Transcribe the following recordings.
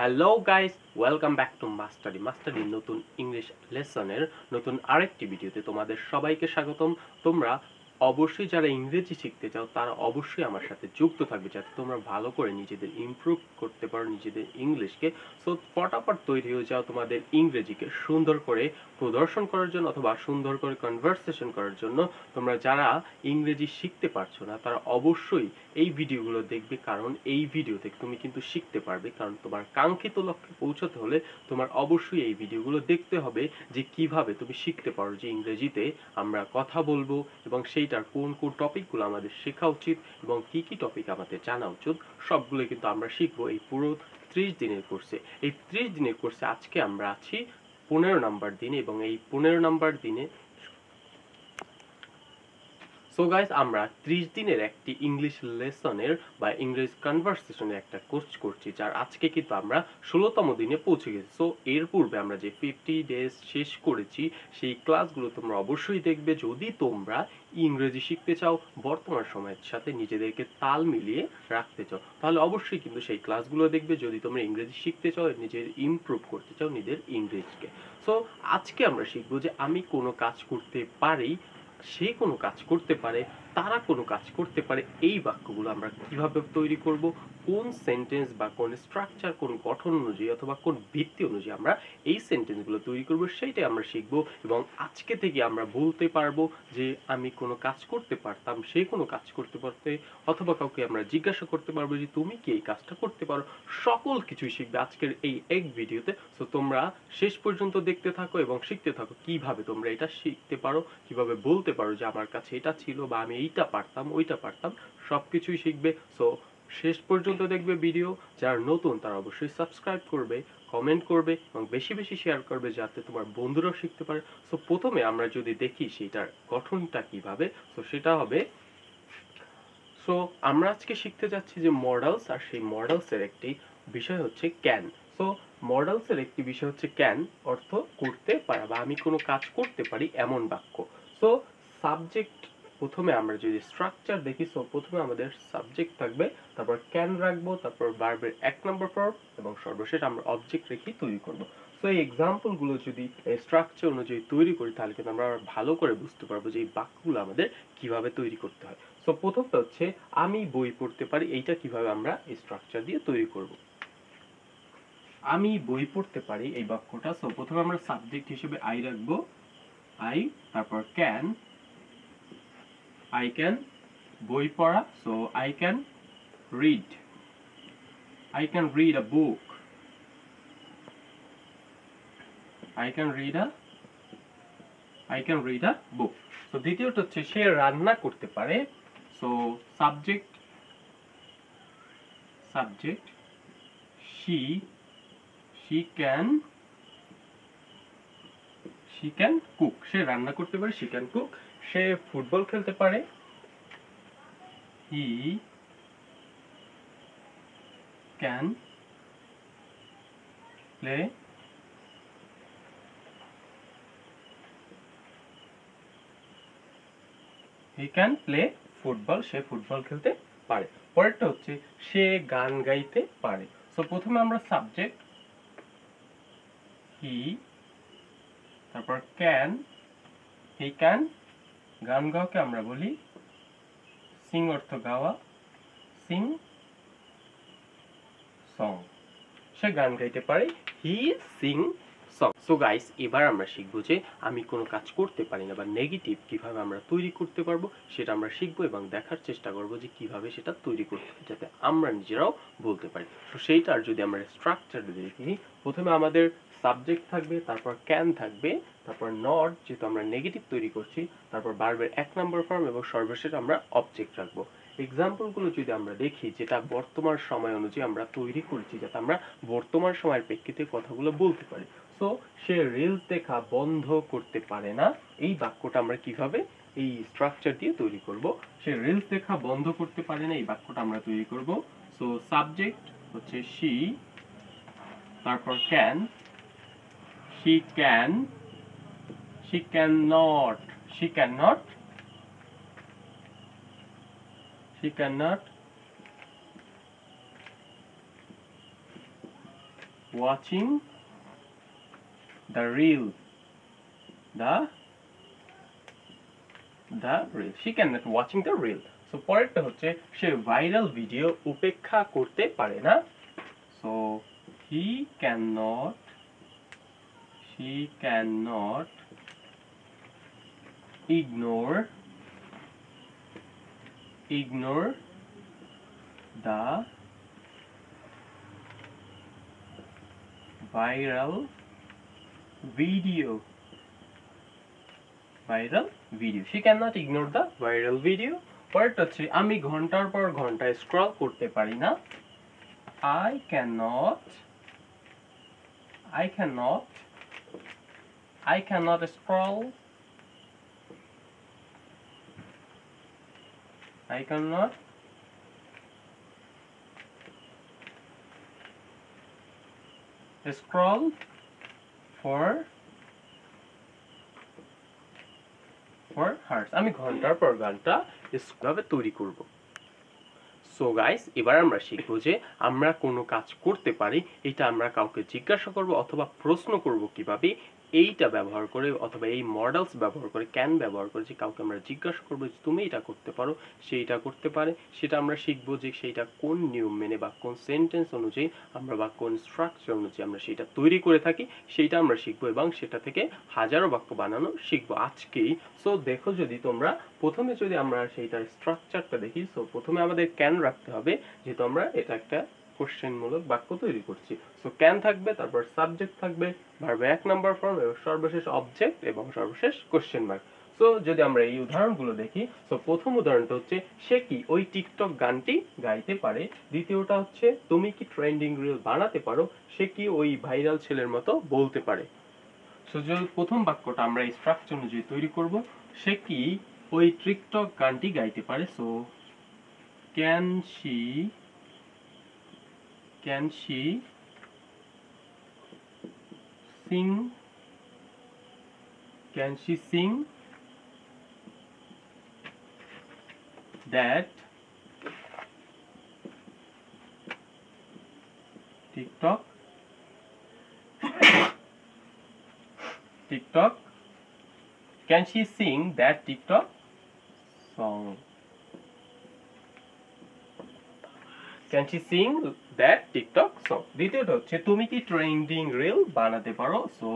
Hello guys, welcome back to mastery নতুন English লেসনের নতুন আরেকটি ভিডিওতে তোমাদের সবাইকে স্বাগতম। তোমরা অবশ্যই যারা ইংরেজি শিখতে চাও তারা অবশ্যই আমার সাথে যুক্ত থাকবে যাতে তোমরা ভালো করে নিজেদের ইমপ্রুভ করতে পারো নিজেদের ইংলিশকে। সো ফটাফট তৈরি হয়ে যাও তোমাদের ইংরেজিকে সুন্দর করে প্রদর্শন করার জন্য অথবা সুন্দর করে কনভারসেশন করার জন্য। তোমরা যারা ইংরেজি শিখতে পারছো না তারা অবশ্যই এই ভিডিওগুলো দেখবে, কারণ এই ভিডিও থেকে তুমি কিন্তু শিখতে পারবে। কারণ তোমার কাঙ্ক্ষিত লক্ষ্যে পৌঁছতে হলে তোমার অবশ্যই এই ভিডিওগুলো দেখতে হবে যে কিভাবে তুমি শিখতে পারো যে ইংরেজিতে আমরা কথা বলবো এবং সেইটার কোন কোন টপিকগুলো আমাদের শেখা উচিত এবং কি কি টপিক আমাদের জানা উচিত সবগুলো কিন্তু আমরা শিখবো এই পুরো 30 দিনের কোর্সে। এই 30 দিনের কোর্সে আজকে আমরা আছি 15 নাম্বার দিনে এবং এই 15 নাম্বার দিনে সো গাইস আমরা 30 দিনের একটি ইংলিশ লেসনের বা ইংলিশ কনভারসেশনের একটা কোর্স করছি, যার আজকে কিন্তু আমরা 16তম দিনে পৌঁছে গেছি। সো এর পূর্বে আমরা যে 50 ডেজ শেষ করেছি সেই ক্লাসগুলো তোমরা অবশ্যই দেখবে যদি তোমরা ইংরেজি শিখতে চাও, বর্তমান সময়ের সাথে নিজেদেরকে তাল মিলিয়ে রাখতে চাও, তাহলে অবশ্যই কিন্তু সেই ক্লাসগুলো দেখবে যদি তোমরা ইংরেজি শিখতে চাও, নিজের ইমপ্রুভ করতে চাও নিজের ইংরেজিকে। সো আজকে আমরা শিখবো যে আমি কোনো কাজ করতে পারি, সে কোনো কাজ করতে পারে, তারা কোনো কাজ করতে পারে, এই বাক্যগুলো আমরা কিভাবে তৈরি করব, কোন সেন্টেন্স বা কোন স্ট্রাকচার কোন গঠন অনুযায়ী অথবা কোন ভিত্তি অনুযায়ী আমরা এই সেন্টেন্সগুলো তৈরি করব সেইটাই আমরা শিখব। এবং আজকে থেকে আমরা বলতে পারবো যে আমি কোনো কাজ করতে পারতাম, সে কোনো কাজ করতে পারতে, অথবা কাউকে আমরা জিজ্ঞাসা করতে পারবো যে তুমি কি এই কাজটা করতে পারো। সকল কিছুই শিখবে আজকের এই এক ভিডিওতে। সো তোমরা শেষ পর্যন্ত দেখতে থাকো এবং শিখতে থাকো কিভাবে তোমরা এটা শিখতে পারো, কিভাবে বলতে পারো যে আমার কাছে এটা ছিল বা আমি এইটা পারতাম ওইটা পারতাম, সবকিছুই শিখবে। সো শেষ পর্যন্ত দেখবে ভিডিও। যারা নতুন তারা অবশ্যই সাবস্ক্রাইব করবে, কমেন্ট করবে এবং বেশি বেশি শেয়ার করবে যাতে তোমার বন্ধুরাও শিখতে পারে। সো প্রথমে আমরা যদি দেখি সেটার গঠনটা কিভাবে, সো সেটা হবে, সো আমরা আজকে শিখতে যাচ্ছি যে মডেলস, আর সেই মডেলসের একটি বিষয় হচ্ছে ক্যান। সো মডেলসের একটি বিষয় হচ্ছে ক্যান, অর্থ করতে পারা বা আমি কোনো কাজ করতে পারি এমন বাক্য। সো সাবজেক্ট, প্রথমে আমরা যদি স্ট্রাকচার দেখি, সো প্রথমে আমাদের সাবজেক্ট থাকবে, তারপর ক্যান রাখবো, তারপর ভার্বের 1 নম্বর ফর্ম এবং সর্বশেষ আমরা অবজেক্ট রেখে তৈরি করব। সো এই এক্সাম্পলগুলো যদি স্ট্রাকচার অনুযায়ী তৈরি করি তাহলে কিন্তু আমরা ভালো করে বুঝতে পারবো যে এই বাক্যগুলো আমাদের কিভাবে তৈরি করতে হয়। সো প্রথমটা হচ্ছে আমি বই পড়তে পারি, এইটা কিভাবে আমরা স্ট্রাকচার দিয়ে তৈরি করব। আমি বই পড়তে পারি এই বাক্যটা। সো প্রথমে আমরা সাবজেক্ট হিসেবে আই রাখবো, আই, তারপর ক্যান, আই ক্যান বই পড়া, so I can read, I can read a book, I can read a book. So দ্বিতীয়টা হচ্ছে সে রান্না করতে পারে, so subject she can cook, সে রান্না করতে পারে, she can cook। Say football খেলতে পারে, he can play football, say football খেলতে পারে। পরেরটা হচ্ছে সে গান গাইতে পারে। সো প্রথমে আমরা সাবজেক্ট হি, তারপর ক্যান, হি ক্যান, গান গাওয়াকে আমরা বলি সিং, অর্থ গাওয়া, সিং সং, সে গান গাইতে পারে, হি সিং সং। সো গাইস এবার আমরা শিখবো যে আমি কোনো কাজ করতে পারি না বা নেগেটিভ কিভাবে আমরা তৈরি করতে পারবো সেটা আমরা শিখবো এবং দেখার চেষ্টা করবো যে কিভাবে সেটা তৈরি করতে হয় যাতে আমরা নিজেরাও বলতে পারি। তো সেইটার যদি আমরা স্ট্রাকচার দেখি, প্রথমে আমাদের সাবজেক্ট থাকবে, তারপর ক্যান থাকবে, তারপর নট, যেহেতু আমরা নেগেটিভ তৈরি করছি, তারপর ভার্বের 1 নম্বর ফর্ম এবং সর্বশেষ আমরা অবজেক্ট রাখবো। এক্সাম্পলগুলো যদি আমরা দেখি যেটা বর্তমান সময় অনুযায়ী আমরা তৈরি করছি যাতে আমরা বর্তমান সময়ের প্রেক্ষিতে কথাগুলো বলতে পারি। সো সে রিলস দেখা বন্ধ করতে পারে না, এই বাক্যটা আমরা কিভাবে এই স্ট্রাকচার দিয়ে তৈরি করব। সে রিলস দেখা বন্ধ করতে পারে না, এই বাক্যটা আমরা তৈরি করব। সো সাবজেক্ট হচ্ছে she, তারপর can, she can, she cannot, she cannot, she cannot watching the reel the reel she cannot watching the reel so পরেরটা হচ্ছে সে ভাইরাল ভিডিও উপেক্ষা করতে পারে না so she cannot ignore the viral video she cannot ignore the viral video পরেরটা হচ্ছে আমি ঘন্টার পর ঘন্টা স্ক্রল করতে পারি না I cannot scroll I cannot scroll for hours আমি ঘন্টার পর ঘন্টা কিভাবে তৈরি করব সো গাইস এবার আমরা শিখব যে আমরা কোনো কাজ করতে পারি এটা আমরা কাউকে জিজ্ঞাসা করব অথবা প্রশ্ন করব কিভাবে এইটা ব্যবহার করে অথবা এই মডেলস ব্যবহার করে ক্যান ব্যবহার করে যে কাউকে আমরা জিজ্ঞাসা করব যে তুমি এটা করতে পারো সেইটা করতে পারে সেটা আমরা শিখব যে সেইটা কোন নিয়ম মেনে বা কোন সেন্টেন্স অনুযায়ী আমরা বা কোন স্ট্রাকচার অনুযায়ী আমরা সেটা তৈরি করে থাকি সেইটা আমরা শিখব এবং সেটা থেকে হাজারো বাক্য বানানো শিখব আজকেই সো দেখো যদি তোমরা প্রথমে যদি আমরা সেইটার স্ট্রাকচারটা দেখি সো প্রথমে আমাদের ক্যান রাখতে হবে যেহেতু আমরা এটা একটা কোশ্চেন মূলক বাক্য তৈরি করছি সো ক্যান থাকবে তারপর সাবজেক্ট থাকবে ভার্ব এক নাম্বার ফর্ম এবং সর্বশেষ অবজেক্ট এবং সর্বশেষ কোশ্চেন মার্ক সো যদি আমরা এই উদাহরণগুলো দেখি সো প্রথম উদাহরণটা হচ্ছে সে কি ওই টিকটক গানটি গাইতে পারে দ্বিতীয়টা হচ্ছে তুমি কি ট্রেন্ডিং রিল বানাতে পারো সে কি ওই ভাইরাল ছেলের মতো বলতে পারে সো যদি প্রথম বাক্যটা আমরা এই স্ট্রাকচার অনুযায়ী তৈরি করব সে কি ওই টিকটক গানটি গাইতে পারে so can she sing that TikTok can she sing that TikTok song Can she sing that TikTok song? দ্বিতীয়টা হচ্ছে তুমি কি ট্রেন্ডিং রিল বানাতে পারো so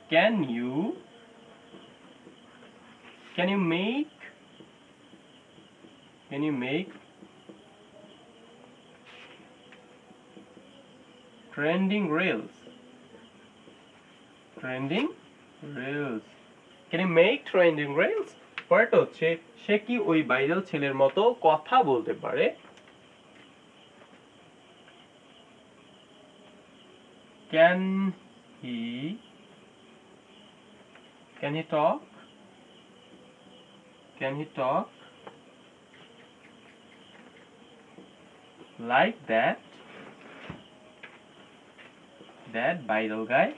can you make trending reels can you make trending reels পরেরটা হচ্ছে সে কি ওই ভাইরাল ছেলের মতো কথা বলতে পারে Can he talk like that viral guy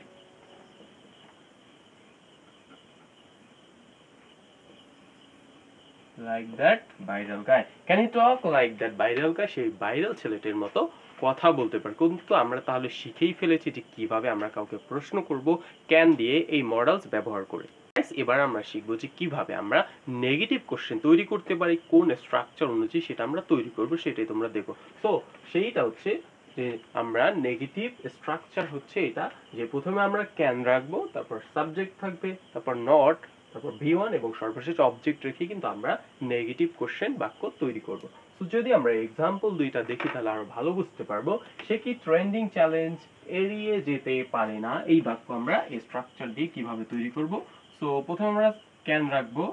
Can he talk like that viral guy সেই ভাইরাল ছেলেটির মতো কথা বলতে পারে কিন্তু আমরা তাহলে শিখেই ফেলেছি যে কিভাবে আমরা কাউকে প্রশ্ন করব ক্যান দিয়ে এই মডেলস ব্যবহার করে এবার আমরা শিখব যে কিভাবে আমরা নেগেটিভ কোশ্চেন তৈরি করতে পারি কোন স্ট্রাকচার অনুযায়ী সেটা আমরা তৈরি করব সেটাই তোমরা দেখো সো সেইটা হচ্ছে যে আমরা নেগেটিভ স্ট্রাকচার হচ্ছে এটা যে প্রথমে আমরা ক্যান রাখবো তারপর সাবজেক্ট থাকবে তারপর নট তারপর V1 এবং সর্বশেষ অবজেক্ট রেখে কিন্তু আমরা নেগেটিভ কোশ্চেন বাক্য তৈরি করব সো যদি আমরা এক্সাম্পল দুইটা দেখি তাহলে আরো ভালো বুঝতে পারবো সে কি ট্রেন্ডিং চ্যালেঞ্জ এড়িয়ে যেতে পারে না এই বাক্য আমরা এই স্ট্রাকচার দিয়ে কিভাবে তৈরি করব সো প্রথমে আমরা ক্যান রাখবো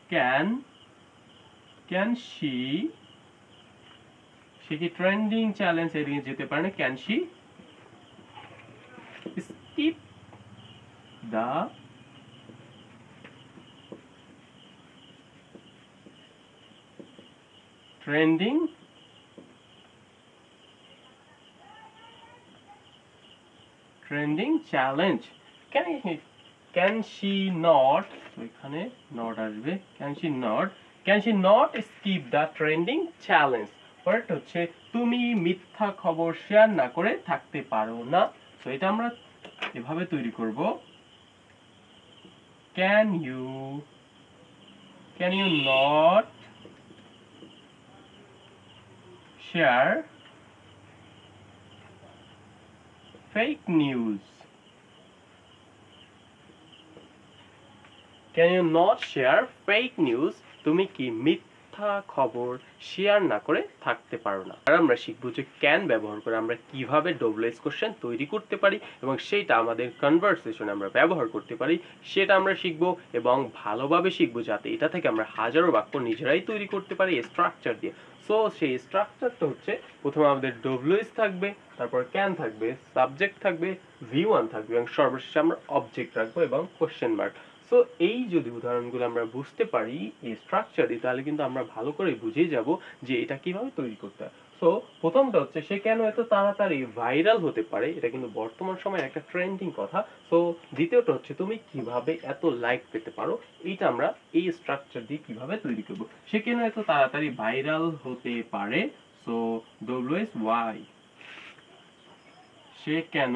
ক্যান সে কি ট্রেন্ডিং চ্যালেঞ্জ এড়িয়ে যেতে পারে না can she skip the trending challenge can she not so এখানে not আসবে can she not skip the trending challenge পরেরটা হচ্ছে তুমি মিথ্যা খবর শেয়ার না করে থাকতে পারো না। তো এটা আমরা এভাবে তৈরি করব, can you not share fake news? Can you not share fake news? তুমি কি মিথ্যা খবর শেয়ার না করে থাকতে পারো না? আর আমরা শিখবো যে ক্যান ব্যবহার করে আমরা কিভাবে ডব্লিউএস কোশ্চেন তৈরি করতে পারি এবং সেটা আমাদের কনভারসেশনে আমরা ব্যবহার করতে পারি সেটা আমরা শিখবো এবং ভালোভাবে শিখবো যাতে এটা থেকে আমরা হাজারো বাক্য নিজেরাই তৈরি করতে পারি এই স্ট্রাকচার দিয়ে। সো সেই স্ট্রাকচারটা হচ্ছে প্রথমে আমাদের ডব্লিউএস থাকবে, তারপর ক্যান থাকবে, সাবজেক্ট থাকবে, ভি1 থাকবে এবং সর্বশেষে আমরা অবজেক্ট রাখবো এবং কোশ্চেন মার্ক। সো এই যদি উদাহরণগুলো আমরা বুঝতে পারি এই স্ট্রাকচারে, তাহলে কিন্তু আমরা ভালো করে বুঝে যাব যে এটা কিভাবে তৈরি করতে হয়। সো প্রথমটা হচ্ছে সে কেন এত তাড়াতাড়ি ভাইরাল হতে পারে, এটা কিন্তু বর্তমান সময়ে একটা ট্রেন্ডিং কথা। সো দ্বিতীয়টা হচ্ছে তুমি কিভাবে এত লাইক পেতে পারো, এইটা আমরা এই স্ট্রাকচার দিয়ে কিভাবে তৈরি করব। সে কেন এত তাড়াতাড়ি ভাইরাল হতে পারে, সো ডব্লিউএস ওয়াই, সে কেন,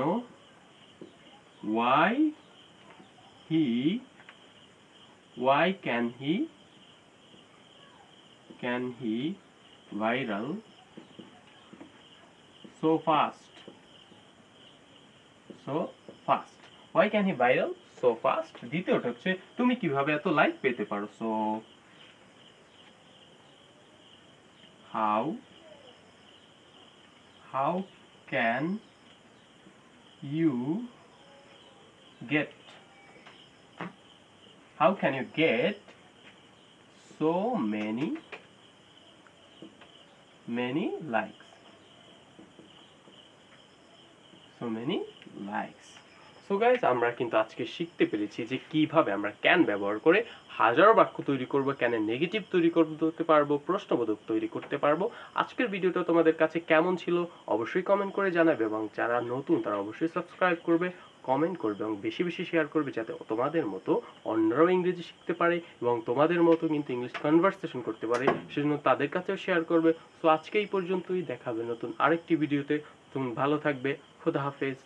why he, why can he viral so fast? Why can he viral so fast? দ্বিতীয়টা হচ্ছে তুমি কিভাবে এত লাইক পেতে পারো, so how can you get so many likes? So guys, আমরা কিন্তু আজকে শিখতে পেরেছি যে কিভাবে আমরা ক্যান ব্যবহার করে হাজারো বাক্য তৈরি করব, ক্যানের নেগেটিভ তৈরি করতে পারবো, প্রশ্নবোধক তৈরি করতে পারবো। আজকের ভিডিওটা তোমাদের কাছে কেমন ছিল অবশ্যই কমেন্ট করে জানাবে এবং যারা নতুন তারা অবশ্যই সাবস্ক্রাইব করবে, কমেন্ট করবে এবং বেশি বেশি শেয়ার করবে যাতে তোমাদের মতো অন্যরাও ইংরেজি শিখতে পারে এবং তোমাদের মতো কিন্তু ইংলিশ কনভারসেশন করতে পারে, সেজন্য তাদের কাছেও শেয়ার করবে। সো আজকে এই পর্যন্তই, দেখাবে নতুন আরেকটি ভিডিওতে। তুমি ভালো থাকবে, খোদা হাফেজ।